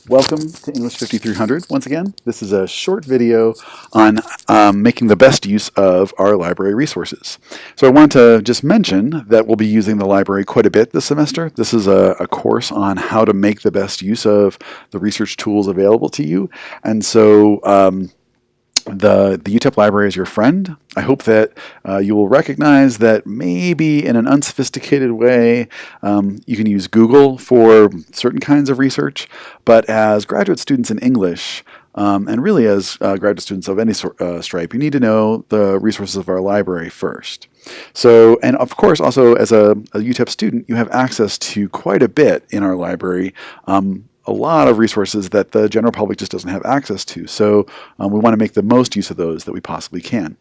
Welcome to English 5300. Once again, this is a short video on making the best use of our library resources. So I want to just mention that we'll be using the library quite a bit this semester. This is a course on how to make the best use of the research tools available to you. And so the UTEP library is your friend. I hope that you will recognize that maybe in an unsophisticated way you can use Google for certain kinds of research, but as graduate students in English, and really as graduate students of any stripe, you need to know the resources of our library first. So, and of course also as a UTEP student, you have access to quite a bit in our library. A lot of resources that the general public just doesn't have access to. So we want to make the most use of those that we possibly can.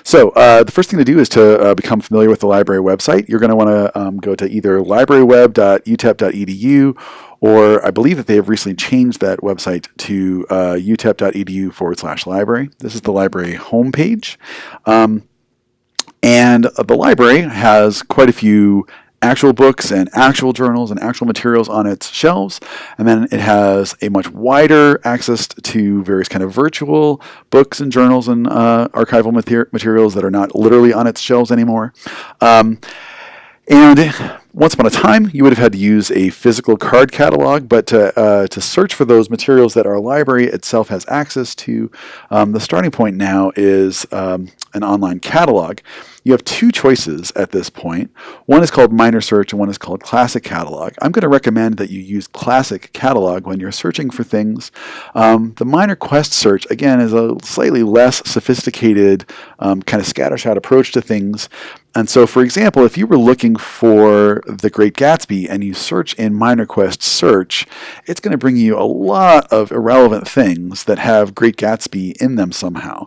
So the first thing to do is to become familiar with the library website. You're going to want to go to either libraryweb.utep.edu, or I believe that they have recently changed that website to utep.edu/library. This is the library homepage. And the library has quite a few actual books and actual journals and actual materials on its shelves, and then it has a much wider access to various kind of virtual books and journals and archival materials that are not literally on its shelves anymore. And once upon a time, you would have had to use a physical card catalog, but to search for those materials that our library itself has access to, the starting point now is an online catalog. You have two choices at this point. One is called minor search and one is called classic catalog. I'm going to recommend that you use classic catalog when you're searching for things. The minor quest search, again, is a slightly less sophisticated kind of scattershot approach to things. And so, for example, if you were looking for The Great Gatsby and you search in minor quest search, it's going to bring you a lot of irrelevant things that have Great Gatsby in them somehow.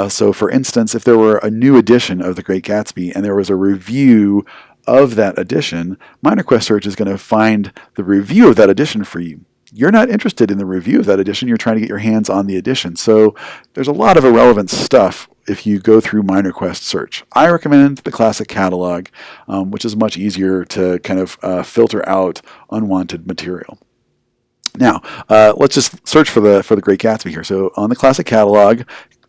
So, for instance, if there were a new edition of The Great Gatsby and there was a review of that edition, minor quest search is going to find the review of that edition for you. You're not interested in the review of that edition, you're trying to get your hands on the edition. So there's a lot of irrelevant stuff if you go through minor quest search. I recommend the classic catalog, which is much easier to kind of filter out unwanted material. Now, let's just search for the Great Gatsby here. So on the classic catalog,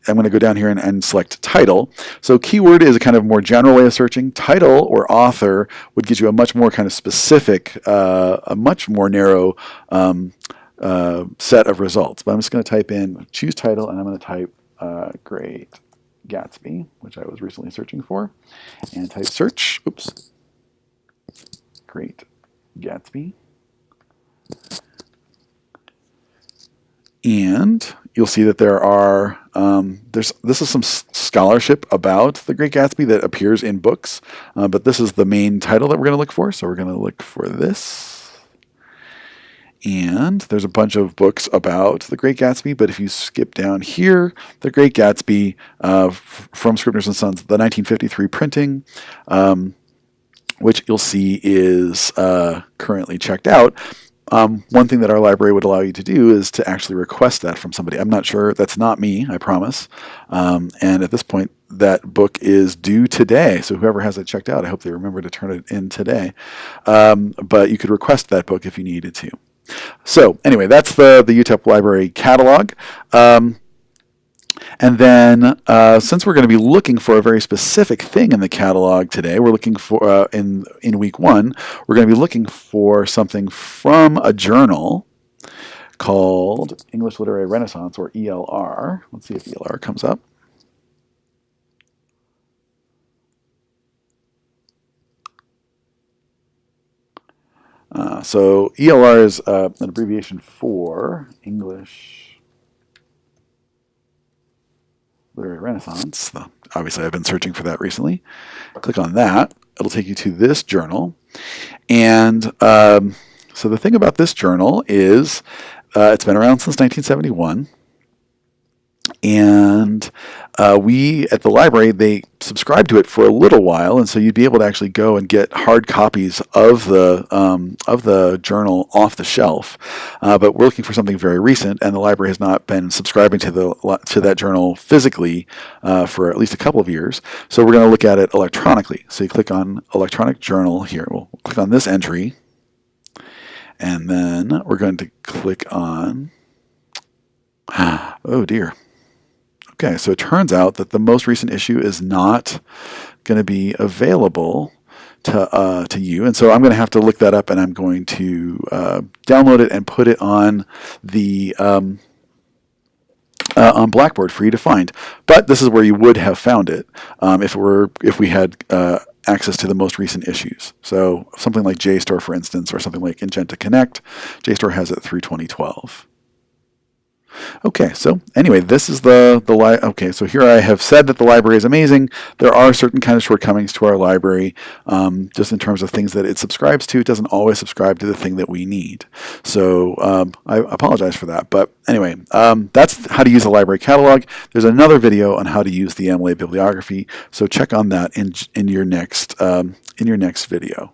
I'm going to go down here and select title. So keyword is a kind of more general way of searching. Title or author would get you a much more kind of specific, a much more narrow set of results. But I'm just going to type in, choose title, and I'm going to type Great Gatsby, which I was recently searching for, and type search. Oops. Great Gatsby. And you'll see that there are, this is some scholarship about The Great Gatsby that appears in books, but this is the main title that we're going to look for, so we're going to look for this. And there's a bunch of books about The Great Gatsby, but if you skip down here, The Great Gatsby from Scribner's & Sons, the 1953 printing, which you'll see is currently checked out. One thing that our library would allow you to do is to actually request that from somebody. I'm not sure. That's not me, I promise. And at this point, that book is due today. So whoever has it checked out, I hope they remember to turn it in today. But you could request that book if you needed to. So anyway, that's the UTEP library catalog. And then, since we're going to be looking for a very specific thing in the catalog today, we're looking for, in week one, we're going to be looking for something from a journal called English Literary Renaissance, or ELR. Let's see if ELR comes up. So ELR is an abbreviation for English Literary Renaissance. Obviously, I've been searching for that recently. Click on that. It'll take you to this journal. And so the thing about this journal is it's been around since 1971. And we at the library, they subscribed to it for a little while, and so you'd be able to actually go and get hard copies of the journal off the shelf. But we're looking for something very recent, and the library has not been subscribing to that journal physically for at least a couple of years. So we're going to look at it electronically. So you click on Electronic Journal here. We'll click on this entry. And then we're going to click on, oh dear. Okay, so it turns out that the most recent issue is not going to be available to you, and so I'm going to have to look that up, and I'm going to download it and put it on the on Blackboard for you to find. But this is where you would have found it if we had access to the most recent issues. So something like JSTOR, for instance, or something like Ingenta Connect, JSTOR has it through 2012. Okay, so anyway, this is okay, so here I have said that the library is amazing. There are certain kind of shortcomings to our library, just in terms of things that it subscribes to. It doesn't always subscribe to the thing that we need. So I apologize for that. But anyway, that's how to use a library catalog. There's another video on how to use the MLA bibliography, so check on that in your next video.